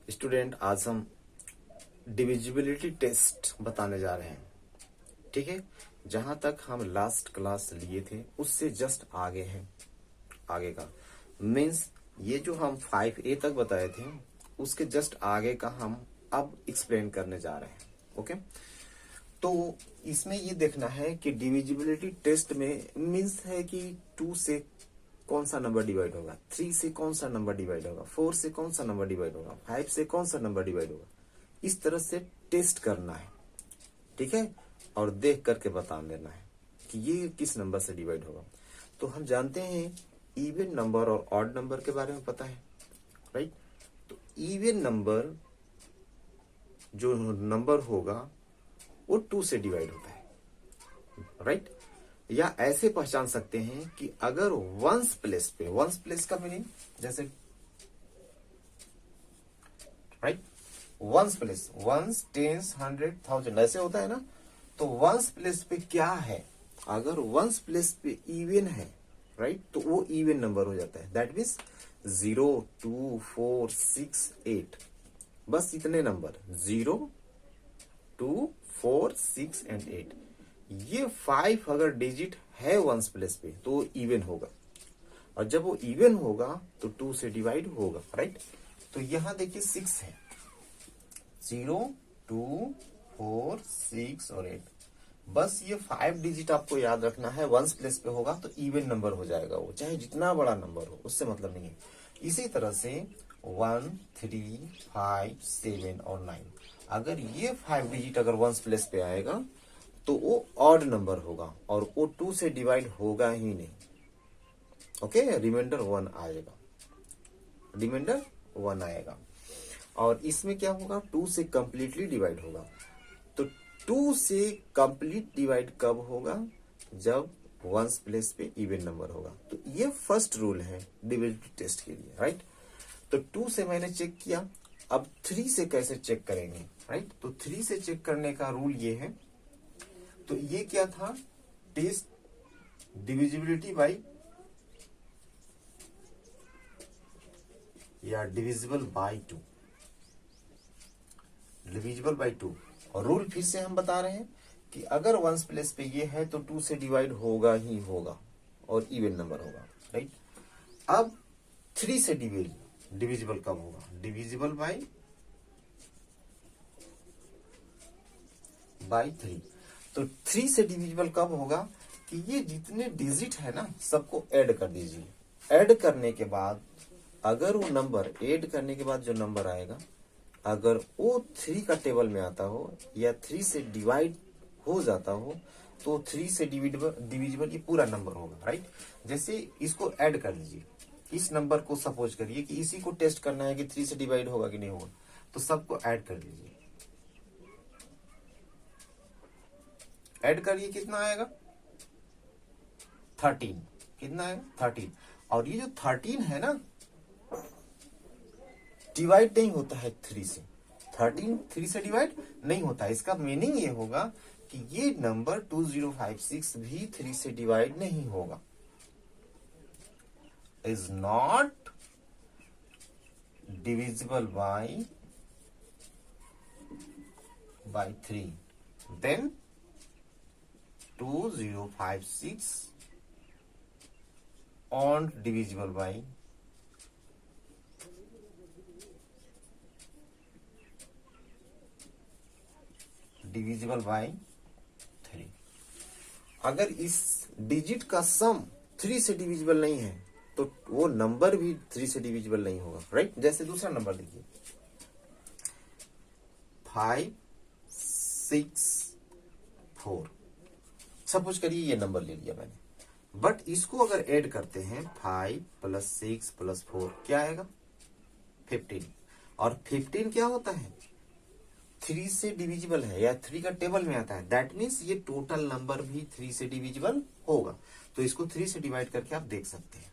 Student, आज हम divisibility test बताने जा रहे हैं। ठीक है, जहां तक हम लास्ट क्लास लिए थे उससे जस्ट आगे है। आगे का मीन्स ये जो हम 5A तक बताए थे उसके जस्ट आगे का हम अब एक्सप्लेन करने जा रहे हैं। ओके, तो इसमें ये देखना है कि डिविजिबिलिटी टेस्ट में मीन्स है कि 2 से कौन सा नंबर डिवाइड होगा, 3 से कौन सा नंबर डिवाइड होगा, 4 से कौन सा नंबर डिवाइड होगा, 5 से कौन सा नंबर डिवाइड होगा। इस तरह से टेस्ट करना है। ठीक है, और देख करके बता देना है कि ये किस नंबर से डिवाइड होगा। तो हम जानते हैं इवन नंबर और ऑड नंबर के बारे में पता है, राइट। तो इवन नंबर जो नंबर होगा वो 2 से डिवाइड होता है, राइट। या ऐसे पहचान सकते हैं कि अगर वंस प्लेस पे, वंस प्लेस का मीनिंग जैसे, right, ones place, ones, tens, 100, 1000 ऐसे होता है ना। तो वंस प्लेस पे क्या है, अगर वंस प्लेस पे इवन है, राइट, तो वो इवन नंबर हो जाता है। दैट मीन्स 0, 2, 4, 6, 8, बस इतने नंबर 0, 2, 4, 6 एंड 8। ये 5 अगर डिजिट है वंस प्लेस पे तो इवन होगा, और जब वो इवन होगा तो 2 से डिवाइड होगा, राइट। तो यहां देखिए 6 है, 0, 2, 4, 6 और 8। बस ये 5 डिजिट आपको याद रखना है। वंस प्लेस पे होगा तो इवन नंबर हो जाएगा, वो चाहे जितना बड़ा नंबर हो, उससे मतलब नहीं है। इसी तरह से 1, 3, 5, 7 और 9, अगर ये 5 डिजिट अगर वंस प्लेस पे आएगा तो वो ऑड नंबर होगा और वो 2 से डिवाइड होगा ही नहीं। ओके, रिमाइंडर 1 आएगा, रिमाइंडर 1 आएगा। और इसमें क्या होगा, 2 से कंप्लीटली डिवाइड होगा। तो 2 से कंप्लीट डिवाइड कब होगा, जब वंस प्लेस पे इवन नंबर होगा। तो ये फर्स्ट रूल है डिविजिबिलिटी टेस्ट के लिए, राइट। तो 2 से मैंने चेक किया, अब 3 से कैसे चेक करेंगे, राइट। तो 3 से चेक करने का रूल ये है। तो ये क्या था, टेस्ट डिविजिबिलिटी बाई या डिविजिबल बाई 2, डिविजिबल बाई 2। और रूल फिर से हम बता रहे हैं कि अगर वंस प्लेस पे ये है तो 2 से डिवाइड होगा ही होगा और इवन नंबर होगा, राइट। अब 3 से डिविजिबल कब होगा, डिविजिबल बाई 3। तो 3 से डिविजिबल कब होगा कि ये जितने डिजिट है ना सबको ऐड कर दीजिए। ऐड करने के बाद अगर वो नंबर, ऐड करने के बाद जो नंबर आएगा, अगर वो 3 का टेबल में आता हो या 3 से डिवाइड हो जाता हो तो 3 से डिविजिबल ये पूरा नंबर होगा, राइट। जैसे इसको ऐड कर दीजिए, इस नंबर को सपोज करिए कि इसी को टेस्ट करना है कि 3 से डिवाइड होगा कि नहीं होगा। तो सबको ऐड कर दीजिए, ऐड करिए, कितना आएगा 13। कितना आएगा 13। और ये जो 13 है ना, डिवाइड नहीं होता है 3 से। 13 3 से डिवाइड नहीं होता है। इसका मीनिंग ये होगा कि ये नंबर 2056 भी 3 से डिवाइड नहीं होगा, is not divisible by 3। Then 2056 on divisible by divisible by 3। अगर इस डिजिट का सम 3 से डिविजिबल नहीं है तो वो नंबर भी 3 से डिविजिबल नहीं होगा, राइट। जैसे दूसरा नंबर देखिए, 5, 6, 4। सपोज करिए ये नंबर ले लिया मैंने, बट इसको अगर ऐड करते हैं 5 + 6 + 4 क्या आएगा 15। और 15 क्या होता है, 3 से डिविजिबल है या 3 का टेबल में आता है। दैट मीन्स ये टोटल नंबर भी 3 से डिविजिबल होगा। तो इसको 3 से डिवाइड करके आप देख सकते हैं।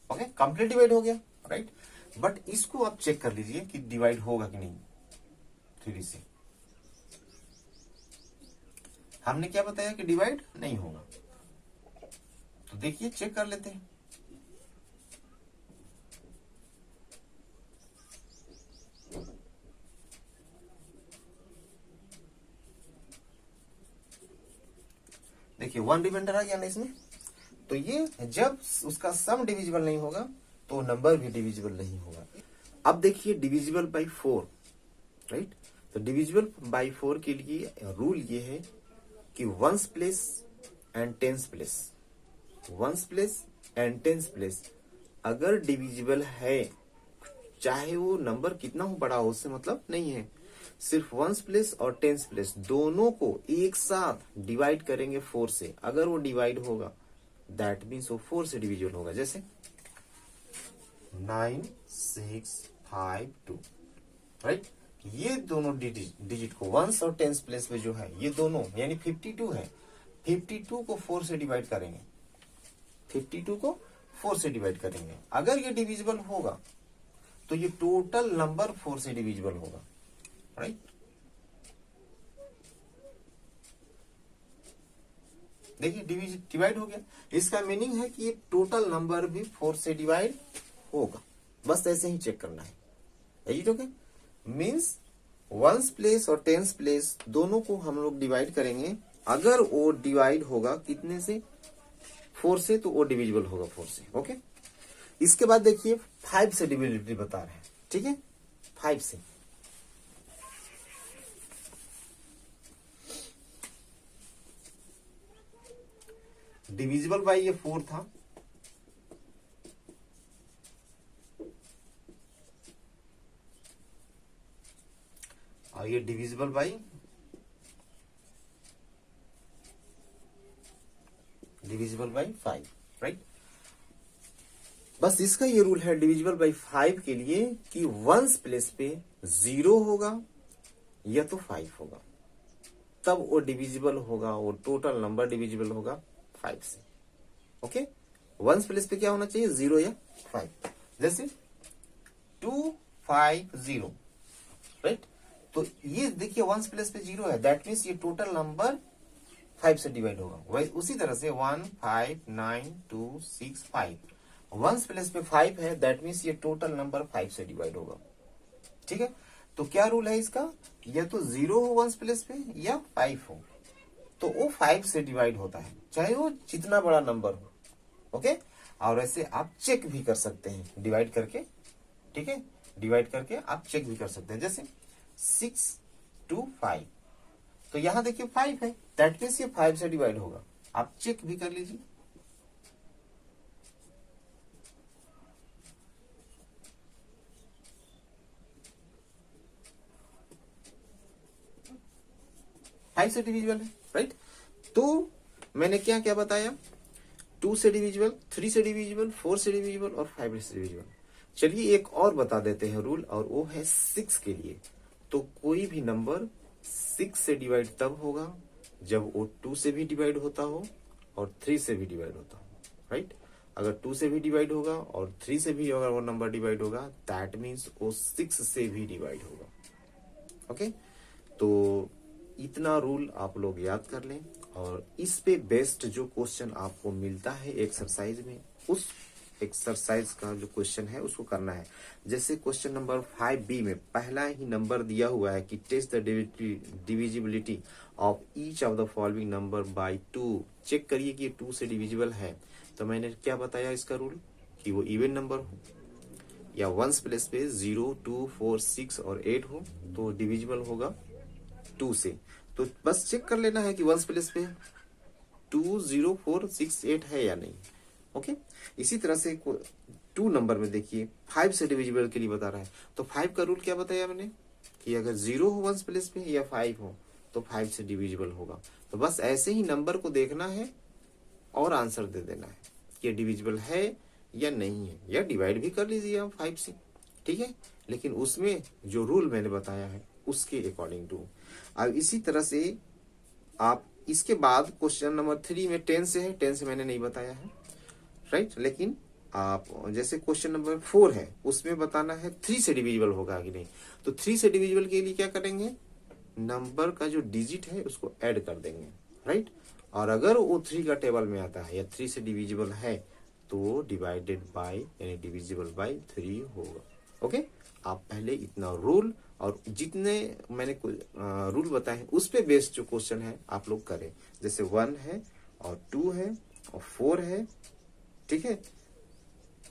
ओके, कंप्लीट डिवाइड हो गया, राइट। बट इसको आप चेक कर लीजिए कि डिवाइड होगा कि नहीं 3 से। हमने क्या बताया कि डिवाइड नहीं होगा। तो देखिए चेक कर लेते हैं। देखिए 1 रिमाइंडर आ गया ना इसमें। तो ये जब उसका सम डिविजिबल नहीं होगा तो नंबर भी डिविजिबल नहीं होगा। अब देखिए डिविजिबल बाई 4, राइट। तो डिविजिबल बाई 4 के लिए रूल ये है कि ones place and tens place, ones place and tens place अगर डिविजिबल है, चाहे वो नंबर कितना हो बड़ा हो, उससे मतलब नहीं है, सिर्फ वंस प्लेस और टेंस प्लेस दोनों को एक साथ डिवाइड करेंगे 4 से। अगर वो डिवाइड होगा दैट मीन्स वो 4 से डिविजिबल होगा। जैसे 9 6 5 2, राइट। ये दोनों डिजिट को वंस और टेंस प्लेस में जो है ये दोनों यानी 52 है, 52 को 4 से डिवाइड करेंगे, 52 को 4 से डिवाइड करेंगे। अगर ये डिविजिबल होगा तो ये टोटल नंबर 4 से डिविजिबल होगा, राइट। देखिए डिवाइड हो गया, इसका मीनिंग है कि ये टोटल नंबर भी 4 से डिवाइड होगा। बस ऐसे ही चेक करना है। ओके, मीन्स वंस प्लेस और टेंस प्लेस दोनों को हम लोग डिवाइड करेंगे। अगर वो डिवाइड होगा कितने से, 4 से, तो वो डिविजिबल होगा 4 से। ओके, इसके बाद देखिए 5 से डिविजिबिलिटी बता रहे हैं, ठीक है। 5 से डिविजिबल बाई ये 4 था, और ये divisible by divisible by 5, right. बस इसका ये रूल है डिविजिबल बाई 5 के लिए कि वंस प्लेस पे 0 होगा या तो 5 होगा, तब वो डिविजिबल होगा, वो टोटल नंबर डिविजिबल होगा 5 से। ओके, वंस प्लेस पे क्या होना चाहिए, 0 या 5। जैसे 2 5 0, राइट। तो ये देखिए वंस प्लेस पे 0 है, दैट मीन्स ये टोटल नंबर 5 से डिवाइड होगा। वही उसी तरह से 1 5 9 2 6 5, वंस प्लेस पे 5 है, दैट मीन्स ये टोटल नंबर 5 से डिवाइड होगा, ठीक है। तो क्या रूल है इसका, या तो 0 हो वंस प्लेस पे या 5 हो, तो वो 5 से डिवाइड होता है, चाहे वो जितना बड़ा नंबर हो। ओके, और ऐसे आप चेक भी कर सकते हैं डिवाइड करके, ठीक है। डिवाइड करके आप चेक भी कर सकते हैं। जैसे 6 2 5, तो यहां देखिए 5 है, दैट मीन्स ये 5 से डिवाइड होगा। आप चेक भी कर लीजिए। फाइव से डिविजिबल है, राइट। तो मैंने क्या क्या बताया, 2 से डिविजिबल, 3 से डिविजिबल, 4 से डिविजिबल और 5 से डिविजिबल। चलिए एक और बता देते हैं रूल, और वो है 6 के लिए। तो कोई भी नंबर 6 से डिवाइड तब होगा जब वो 2 से भी डिवाइड होता हो और 3 से भी डिवाइड होता हो, राइट। अगर 2 से भी डिवाइड होगा और 3 से भी अगर वो नंबर डिवाइड होगा, दैट मीन्स वो 6 से भी डिवाइड होगा। ओके, तो इतना रूल आप लोग याद कर लें, और इस पे बेस्ड जो क्वेश्चन आपको मिलता है एक्सरसाइज में, उस एक्सरसाइज का जो क्वेश्चन है उसको करना है। जैसे क्वेश्चन नंबर 5B में पहला ही नंबर दिया हुआ है कि test the divisibility of each of the following number by 2। Check करिए कि 2 से डिविजिबल है। तो मैंने क्या बताया इसका रूल, कि वो इवन नंबर हो या वंस प्लेस पे 0 2 4 6 और 8 हो तो डिविजिबल होगा 2 से। तो बस चेक कर लेना है कि वंस प्लेस पे 2 0 4 6 8 है या नहीं। ओके, इसी तरह से 2 नंबर में देखिए 5 से डिविजिबल के लिए बता रहा है। तो 5 का रूल क्या बताया मैंने, कि अगर 0 हो वंस प्लेस पे या 5 हो तो 5 से डिविजिबल होगा। तो बस ऐसे ही नंबर को देखना है और आंसर दे देना है कि डिविजिबल है या नहीं है, या डिवाइड भी कर लीजिए आप 5 से, ठीक है। लेकिन उसमें जो रूल मैंने बताया है उसके अकॉर्डिंग टू। अब इसी तरह से आप इसके बाद क्वेश्चन नंबर 3 में 10 से है, 10 से मैंने नहीं बताया है, राइट। लेकिन आप जैसे क्वेश्चन नंबर 4 है उसमें बताना है 3 से डिविजिबल होगा कि नहीं। तो 3 से डिविजिबल के लिए क्या करेंगे, नंबर का जो डिजिट है उसको ऐड कर देंगे, राइट। और अगर वो 3 का टेबल में आता है या 3 से डिविजिबल है तो डिवाइडेड बाय यानी डिविजिबल बाय 3 होगा। ओके, आप पहले इतना रूल और जितने मैंने रूल बताए हैं उस पे बेस्ड जो क्वेश्चन है आप लोग करें। जैसे 1 है और 2 है और 4 है, ठीक है।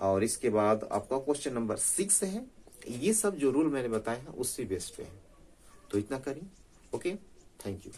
और इसके बाद आपका क्वेश्चन नंबर 6 है। ये सब जो रूल मैंने बताए हैं उससे बेस्ड पे है, तो इतना करिए। Okay, thank you.